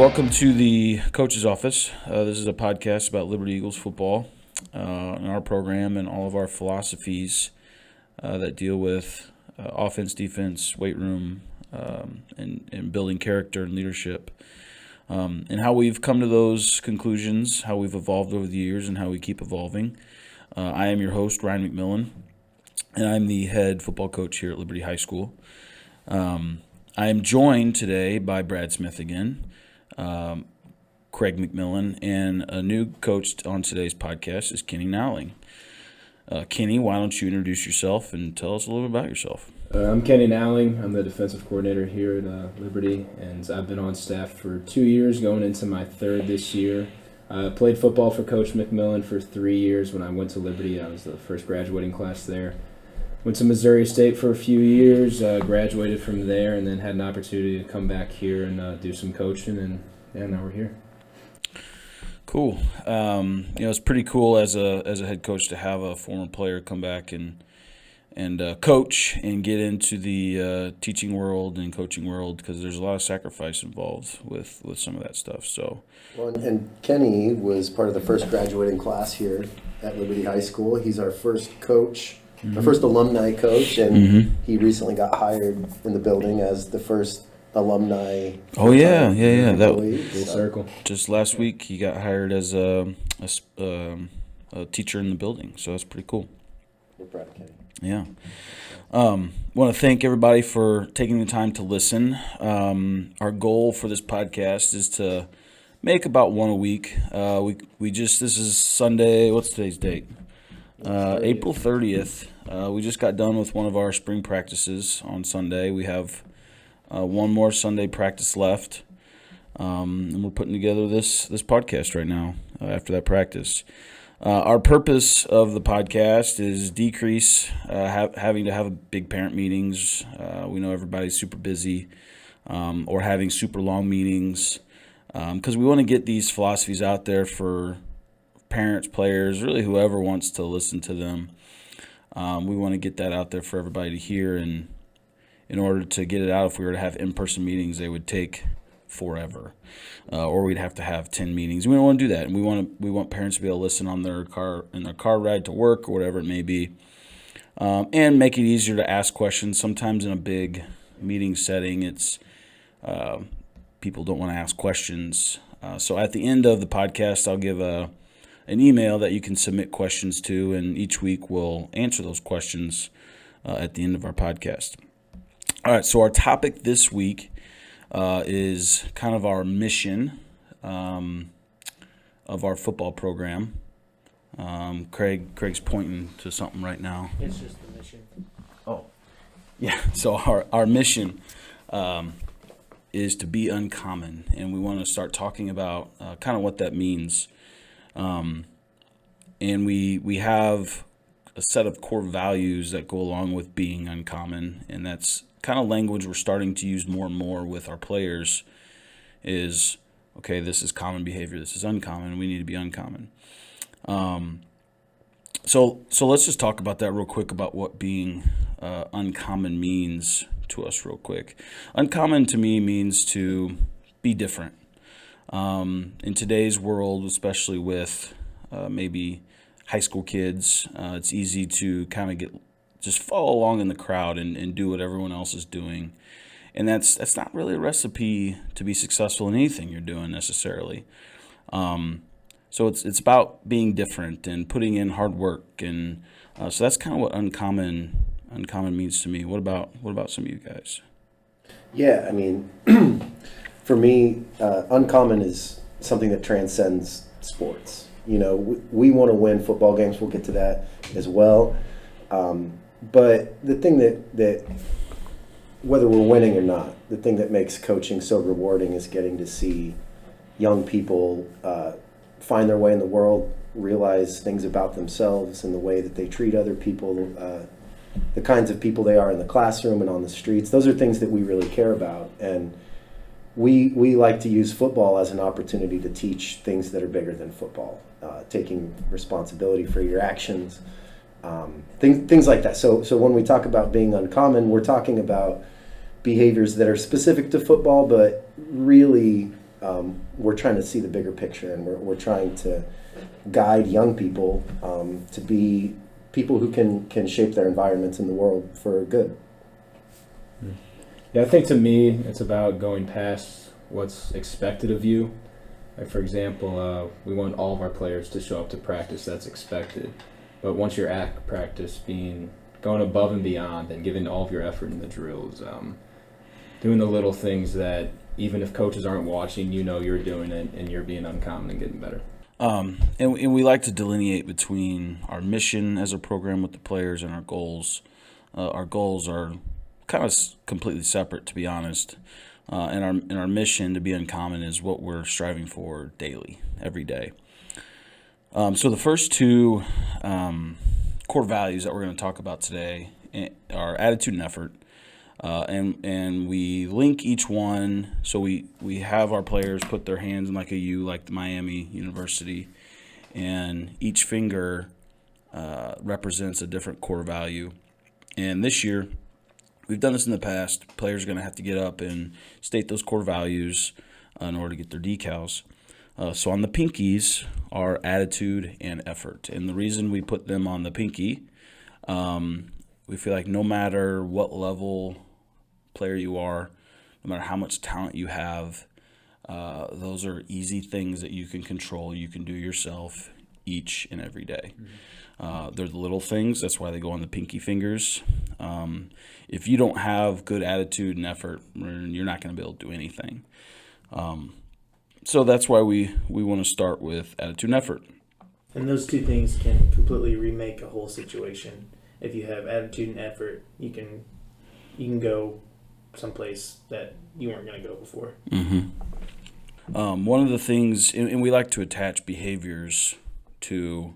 welcome to the coach's office. This is a podcast about Liberty Eagles football and our program and all of our philosophies that deal with offense, defense, weight room, and building character and leadership, and how we've come to those conclusions, how we've evolved over the years, and how we keep evolving. I am your host, Ryan McMillen, and I'm the head football coach here at Liberty High School. I am joined today by Brad Smith again, Craig McMillen, and a new coach on today's podcast is Kenny Nowling. Kenny, why don't you introduce yourself and tell us a little bit about yourself? I'm Kenny Nowling. I'm the defensive coordinator here at Liberty, and I've been on staff for 2 years, going into my third this year. Played football for Coach McMillen for 3 years. When I went to Liberty, I was the first graduating class there. Went to Missouri State for a few years, graduated from there, and then had an opportunity to come back here and do some coaching, and now we're here. Cool. It's pretty cool as a head coach to have a former player come back and coach and get into the teaching world and coaching world, because there's a lot of sacrifice involved with some of that stuff. So, well, and Kenny was part of the first graduating class here at Liberty High School. He's our first coach. Our first alumni coach, and he recently got hired in the building as the first alumni. Oh yeah. That Full circle. Just last week, he got hired as a teacher in the building, so that's pretty cool. We're proud of Kenny. Yeah. Want to thank everybody for taking the time to listen. Our goal for this podcast is to make about one a week. This is Sunday. What's today's date? April 30th. We just got done with one of our spring practices on Sunday. We have one more Sunday practice left, and we're putting together this podcast right now after that practice. Our purpose of the podcast is decrease having to have big parent meetings. We know everybody's super busy, or having super long meetings, because we want to get these philosophies out there for parents, players, really whoever wants to listen to them. We want to get that out there for everybody to hear, and in order to get it out, if we were to have in-person meetings, they would take forever, or we'd have to have 10 meetings. We don't want to do that, and we want parents to be able to listen on their car ride to work or whatever it may be, and make it easier to ask questions. Sometimes in a big meeting setting, it's people don't want to ask questions. So at the end of the podcast, I'll give an email that you can submit questions to, and each week we'll answer those questions at the end of our podcast. All right, so our topic this week is kind of our mission of our football program. Craig's pointing to something right now. It's just the mission. Oh, yeah. So our mission is to be uncommon, and we want to start talking about kind of what that means. And we have a set of core values that go along with being uncommon, and that's kind of language we're starting to use more and more with our players is, okay, this is common behavior, this is uncommon, we need to be uncommon. So let's just talk about that real quick, about what being uncommon means to us real quick. Uncommon to me means to be different. In today's world, especially with maybe high school kids, it's easy to kind of just follow along in the crowd and do what everyone else is doing. And that's not really a recipe to be successful in anything you're doing necessarily. So it's about being different and putting in hard work, and so that's kind of what uncommon means to me. What about some of you guys? Yeah, I mean, for me, uncommon is something that transcends sports. You know, we want to win football games. We'll get to that as well. But the thing that whether we're winning or not, the thing that makes coaching so rewarding is getting to see young people find their way in the world, realize things about themselves and the way that they treat other people, the kinds of people they are in the classroom and on the streets. Those are things that we really care about. And we like to use football as an opportunity to teach things that are bigger than football, taking responsibility for your actions, things like that. So when we talk about being uncommon, we're talking about behaviors that are specific to football, but really we're trying to see the bigger picture, and we're trying to guide young people to be people who can shape their environments in the world for good. Yeah, I think to me, it's about going past what's expected of you. Like, for example, we want all of our players to show up to practice. That's expected. But once you're at practice, going above and beyond and giving all of your effort in the drills, doing the little things that even if coaches aren't watching, you're doing it and you're being uncommon and getting better. And we like to delineate between our mission as a program with the players and our goals. Our goals are kind of completely separate, to be honest. And our mission to be uncommon is what we're striving for daily, every day. So the first two core values that we're going to talk about today are attitude and effort. And we link each one, so we have our players put their hands in like a U, like the Miami University, and each finger represents a different core value. And this year, we've done this in the past. Players are going to have to get up and state those core values in order to get their decals. So on the pinkies are attitude and effort. And the reason we put them on the pinky, we feel like no matter what level player you are, no matter how much talent you have, those are easy things that you can control, you can do yourself each and every day. They're the little things. That's why they go on the pinky fingers. If you don't have good attitude and effort, you're not going to be able to do anything. So that's why we want to start with attitude and effort. And those two things can completely remake a whole situation. If you have attitude and effort, you can go someplace that you weren't going to go before. Mm-hmm. One of the things, and we like to attach behaviors to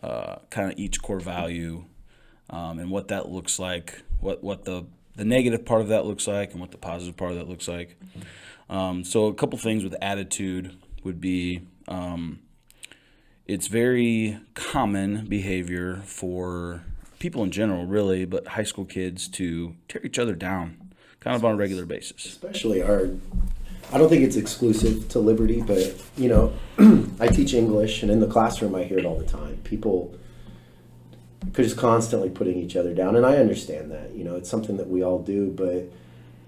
kind of each core value, and what that looks like, what the negative part of that looks like, and what the positive part of that looks like. So a couple things with attitude would be, it's very common behavior for people in general, really, but high school kids to tear each other down kind of on a regular basis. Especially I don't think it's exclusive to Liberty, but, I teach English, and in the classroom I hear it all the time. People just constantly putting each other down, and I understand that. It's something that we all do, but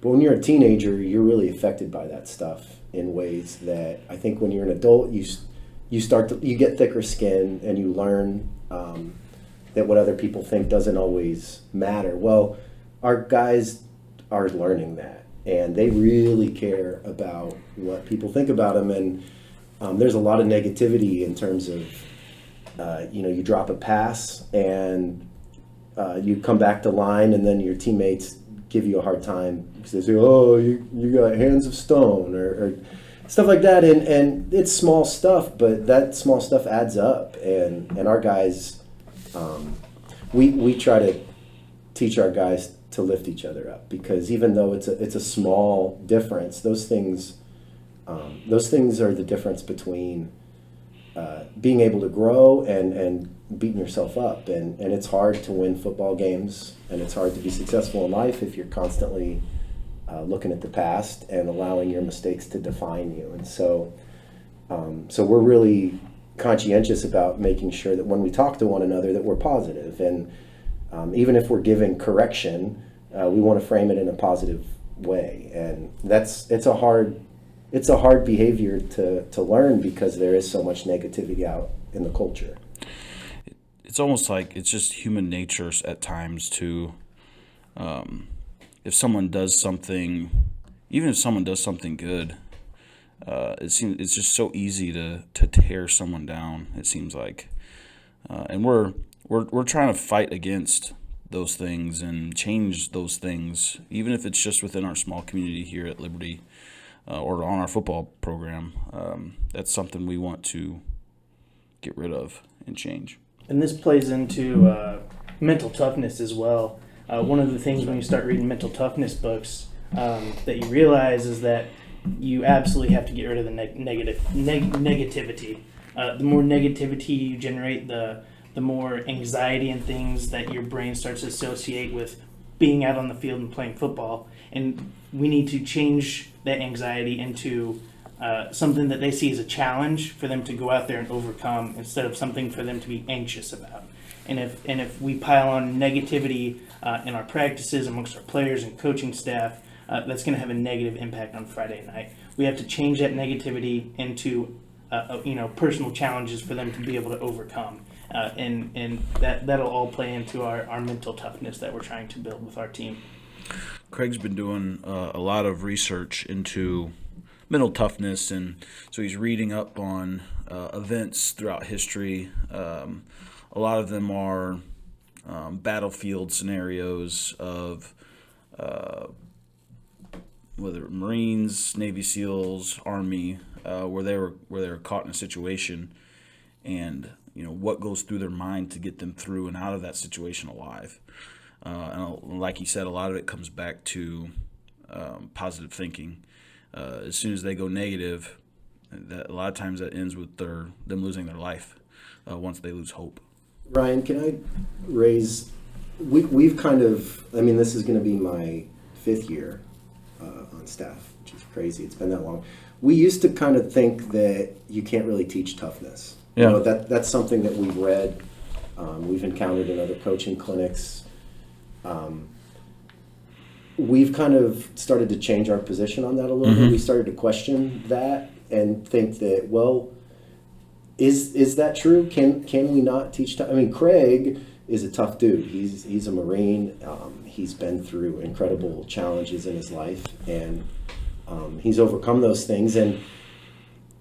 when you're a teenager, you're really affected by that stuff in ways that I think when you're an adult, you get thicker skin, and you learn that what other people think doesn't always matter. Well, our guys are learning that, and they really care about what people think about them. And there's a lot of negativity in terms of, you drop a pass and you come back to line, and then your teammates give you a hard time because they say, "Oh, you got hands of stone," or stuff like that. And it's small stuff, but that small stuff adds up. And our guys, we try to teach our guys to lift each other up, because even though it's a small difference, those things are the difference between being able to grow and beating yourself up. And it's hard to win football games, and it's hard to be successful in life if you're constantly looking at the past and allowing your mistakes to define you. And so we're really conscientious about making sure that when we talk to one another that we're positive. And even if we're giving correction, we want to frame it in a positive way. And it's a hard behavior to learn, because there is so much negativity out in the culture. It's almost like it's just human nature at times to, if someone does something, even if someone does something good, it's just so easy to tear someone down, it seems like. And we're trying to fight against those things and change those things, even if it's just within our small community here at Liberty, or on our football program. That's something we want to get rid of and change. And this plays into mental toughness as well. One of the things when you start reading mental toughness books that you realize is that you absolutely have to get rid of the negativity. The more negativity you generate, the more anxiety and things that your brain starts to associate with being out on the field and playing football. And we need to change that anxiety into something that they see as a challenge for them to go out there and overcome instead of something for them to be anxious about. And if we pile on negativity in our practices amongst our players and coaching staff, that's going to have a negative impact on Friday night. We have to change that negativity into personal challenges for them to be able to overcome. And that'll all play into our mental toughness that we're trying to build with our team. Craig's been doing a lot of research into mental toughness, and so he's reading up on events throughout history. A lot of them are battlefield scenarios of whether Marines, Navy SEALs, Army, where they were caught in a situation, and what goes through their mind to get them through and out of that situation alive. And like he said, a lot of it comes back to positive thinking. As soon as they go negative, a lot of times that ends with them losing their life once they lose hope. Ryan, can I raise? We've kind of. I mean, this is going to be my 5th year on staff, which is crazy. It's been that long. We used to kind of think that you can't really teach toughness. Yeah. That's something that we've read, we've encountered in other coaching clinics. We've kind of started to change our position on that a little bit. We started to question that and think that, well, is that true? Can we not teach? I mean, Craig is a tough dude. He's a Marine. He's been through incredible challenges in his life, and he's overcome those things. And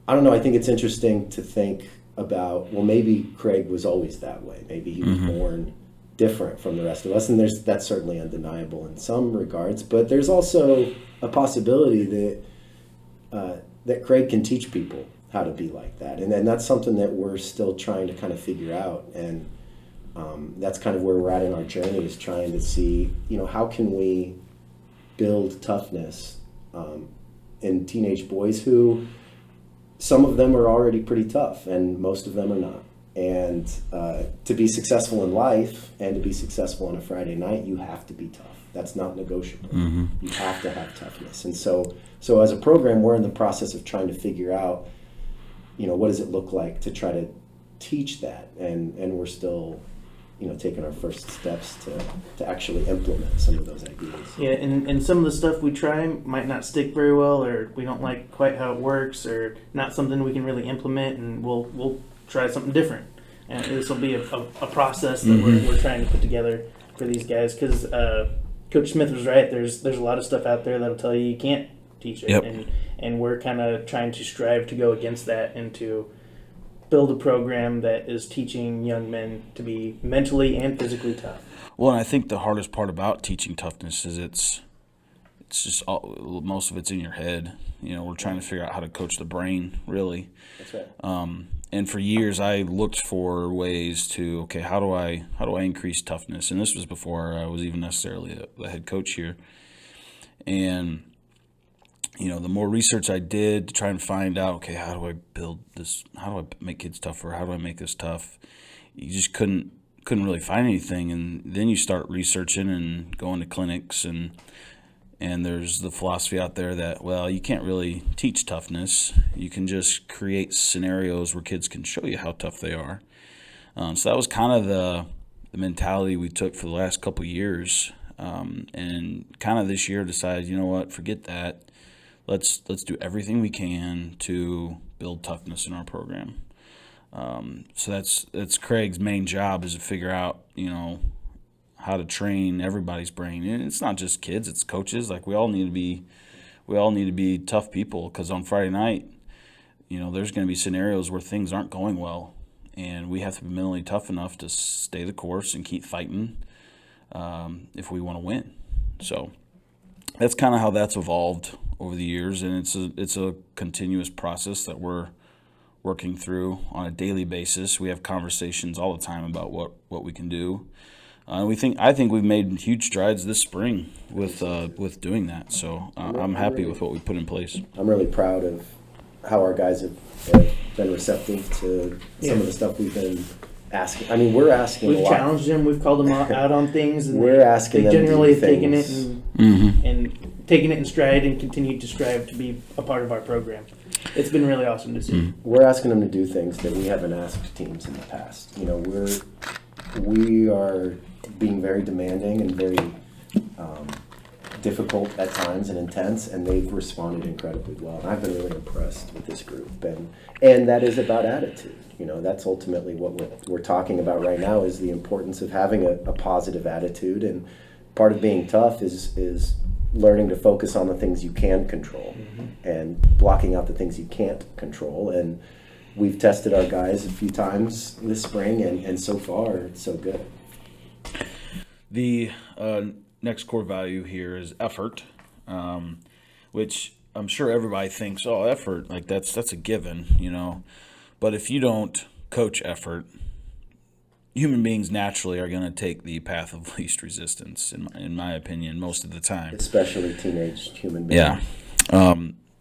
I don't know. I think it's interesting to think about, well, maybe Craig was always that way. Maybe he was born different from the rest of us, and that's certainly undeniable in some regards. But there's also a possibility that Craig can teach people how to be like that, and that's something that we're still trying to kind of figure out. And that's kind of where we're at in our journey, is trying to see, how can we build toughness in teenage boys who, some of them are already pretty tough and most of them are not. And to be successful in life and to be successful on a Friday night, you have to be tough. That's not negotiable. You have to have toughness. And so as a program, we're in the process of trying to figure out, what does it look like to try to teach that? And we're still, taking our first steps to actually implement some of those ideas. Yeah, and some of the stuff we try might not stick very well, or we don't like quite how it works, or not something we can really implement, and we'll try something different. And this will be a process that we're trying to put together for these guys, because Coach Smith was right. There's a lot of stuff out there that'll tell you can't teach it, and we're kind of trying to strive to go against that and to build a program that is teaching young men to be mentally and physically tough. Well, and I think the hardest part about teaching toughness is it's just most of it's in your head. We're trying to figure out how to coach the brain, really. That's right. And for years, I looked for ways to, how do I increase toughness? And this was before I was even necessarily the head coach here. And the more research I did to try and find out, how do I build this? How do I make kids tougher? How do I make this tough? You just couldn't really find anything. And then you start researching and going to clinics, and there's the philosophy out there that, well, you can't really teach toughness. You can just create scenarios where kids can show you how tough they are. So that was kind of the mentality we took for the last couple of years. And kind of this year decided, forget that. Let's do everything we can to build toughness in our program. So that's Craig's main job, is to figure out, how to train everybody's brain. And it's not just kids, it's coaches. Like, we all need to be tough people, because on Friday night, there's going to be scenarios where things aren't going well, and we have to be mentally tough enough to stay the course and keep fighting if we want to win. So that's kind of how that's evolved over the years, and it's a continuous process that we're working through on a daily basis. We have conversations all the time about what we can do. I think we've made huge strides this spring with doing that. So I'm happy with what we put in place. I'm really proud of how our guys have been receptive to some of the stuff we've been asking. I mean, we're asking. We've challenged them. We've called them out on things. And we're asking they them generally to do have taken things. it and taken it in stride and continued to strive to be a part of our program. it's been really awesome to see. We're asking them to do things that we haven't asked teams in the past. You know, we are being very demanding and very difficult at times and intense, and they've responded incredibly well. And I've been really impressed with this group, and that is about attitude. You know, that's ultimately what we're talking about right now, is the importance of having a positive attitude. And part of being tough is learning to focus on the things you can control and blocking out the things you can't control. And we've tested our guys a few times this spring, and so far it's so good. The next core value here is effort, which I'm sure everybody thinks, oh, effort, like that's a given, you know. But if you don't coach effort, human beings naturally are going to take the path of least resistance, in my opinion, most of the time. Especially teenage human beings. Yeah.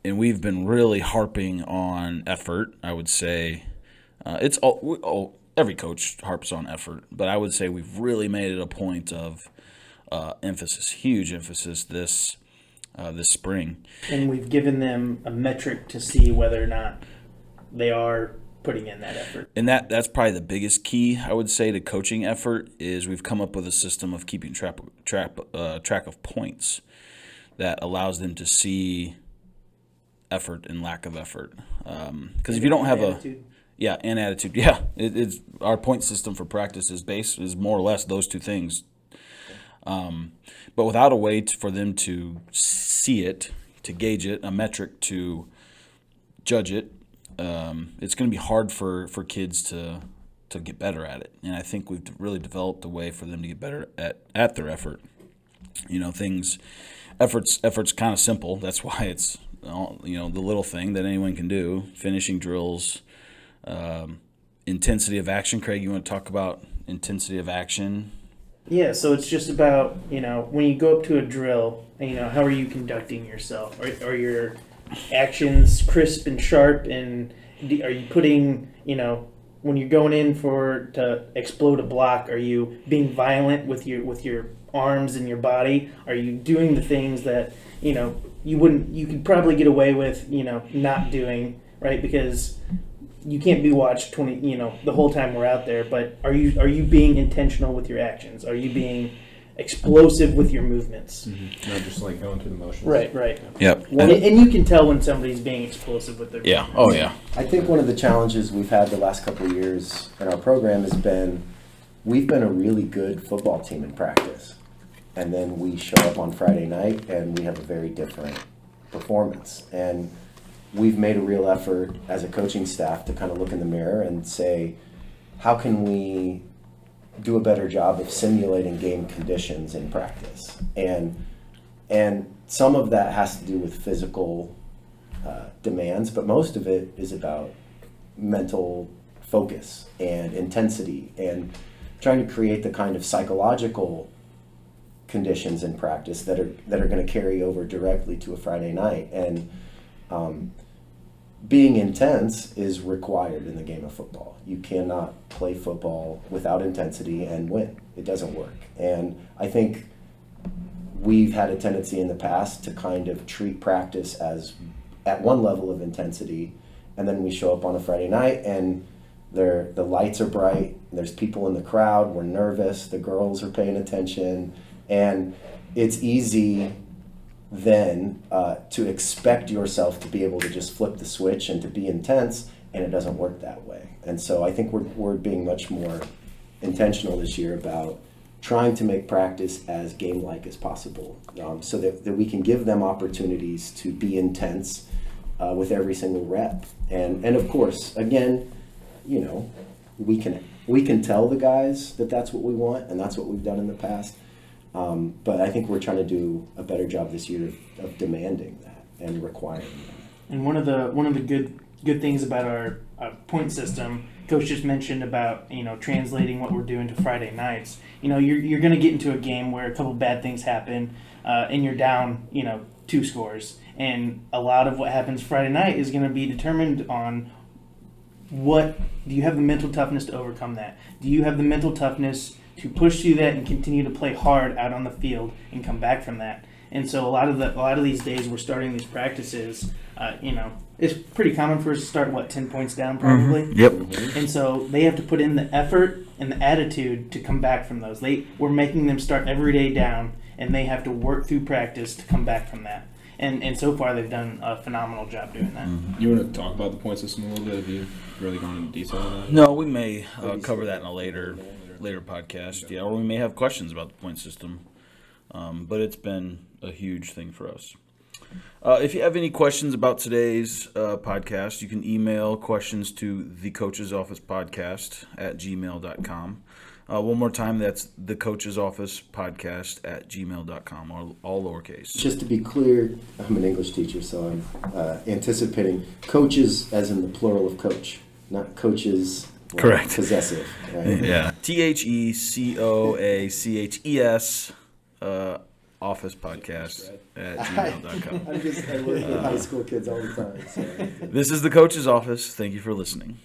And we've been really harping on effort, I would say. Every coach harps on effort, but I would say we've really made it a point of emphasis, huge emphasis this spring. And we've given them a metric to see whether or not they are putting in that effort. And that's probably the biggest key, I would say, to coaching effort, is we've come up with a system of keeping track of points that allows them to see effort and lack of effort. Because if you don't have attitude. and attitude, it's our point system for practice is more or less those two things. But without a way for them to see it, to gauge it, a metric to judge it, it's going to be hard for kids to get better at it. And I think we've really developed a way for them to get better at their effort. You know, effort's kind of simple. That's why it's, you know, the little thing that anyone can do. Finishing drills, intensity of action. Craig, you want to talk about intensity of action? Yeah, so it's just about, you know, when you go up to a drill, you know, how are you conducting yourself? Are your actions crisp and sharp, and are you putting, you know, when you're going in to explode a block, are you being violent with your arms and your body? Are you doing the things that, you know, you could probably get away with, you know, not doing, right? Because you can't be watched the whole time we're out there, but are you being intentional with your actions? Are you being explosive with your movements? Mm-hmm. Not just like going through the motions. Right. Yep. And you can tell when somebody's being explosive with their movements. Oh yeah. I think one of the challenges we've had the last couple of years in our program has been we've been a really good football team in practice. And then we show up on Friday night and we have a very different performance. And we've made a real effort as a coaching staff to kind of look in the mirror and say, how can we do a better job of simulating game conditions in practice? And some of that has to do with physical demands, but most of it is about mental focus and intensity and trying to create the kind of psychological conditions in practice that are going to carry over directly to a Friday night. And being intense is required in the game of football. You cannot play football without intensity and win. It doesn't work. And I think we've had a tendency in the past to kind of treat practice as at one level of intensity, and then we show up on a Friday night and the lights are bright, there's people in the crowd, we're nervous, the girls are paying attention, and it's easy then to expect yourself to be able to just flip the switch and to be intense, and it doesn't work that way. And so I think we're being much more intentional this year about trying to make practice as game-like as possible, so that we can give them opportunities to be intense with every single rep. And of course, again, you know, we can tell the guys that that's what we want, and that's what we've done in the past. But I think we're trying to do a better job this year of demanding that and requiring that. And one of the good things about our point system, Coach just mentioned about, you know, translating what we're doing to Friday nights. You know, you're going to get into a game where a couple bad things happen, and you're down, you know, 2 scores, and a lot of what happens Friday night is going to be determined on do you have the mental toughness to overcome that? Do you have the mental toughness to push through that and continue to play hard out on the field and come back from that? And so a lot of these days we're starting these practices. It's pretty common for us to start 10 points down probably. Yep. And so they have to put in the effort and the attitude to come back from those. We're making them start every day down, and they have to work through practice to come back from that. And so far they've done a phenomenal job doing that. You want to talk about the point system a little bit? Have you really gone into detail on that? No, we may cover that in a later podcast. Yeah, or we may have questions about the point system. But it's been a huge thing for us. If you have any questions about today's podcast, you can email questions to thecoachesofficepodcast@gmail.com. One more time, that's thecoachesofficepodcast@gmail.com, all lowercase. Just to be clear, I'm an English teacher, so I'm anticipating coaches as in the plural of coach, not coaches. Correct. Possessive. Right? Yeah. TheCoaches Office Podcast @gmail.com. I work with high school kids all the time. So. This is the Coach's Office. Thank you for listening.